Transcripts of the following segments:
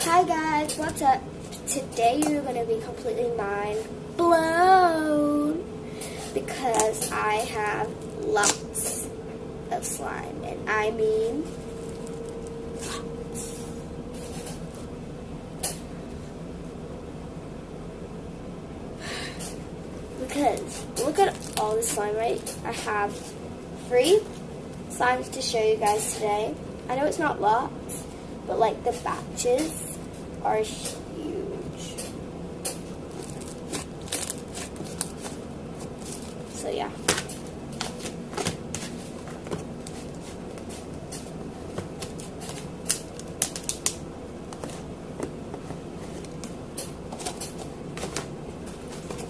Hi guys, what's up? Today you're going to be completely mind blown because I have lots of slime, and I mean lots. Because look at all the slime, right? I have 3 slimes to show you guys today. I know it's not lots, but like the batches are huge. So yeah.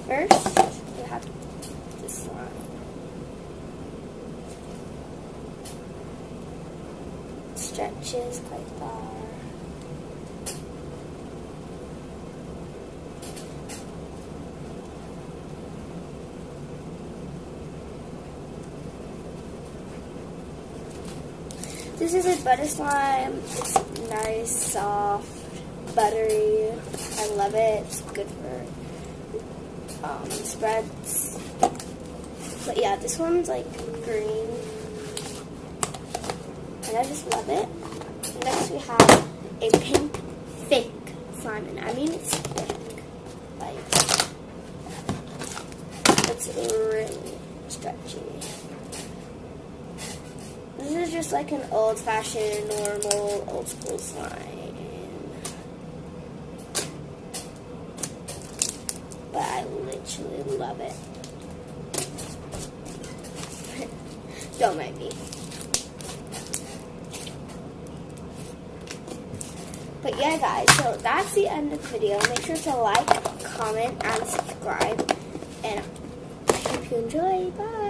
First, we have this slime. Stretches quite far. This is a butter slime. It's nice, soft, buttery. I love it. It's good for spreads. But yeah, this one's like green, and I just love it. Next we have a pink thick slime, and I mean it's thick. Like, it's really stretchy. This is just like an old-fashioned, normal, old-school slime. But I literally love it. Don't mind me. But yeah, guys, so that's the end of the video. Make sure to like, comment, and subscribe. And I hope you enjoy. Bye.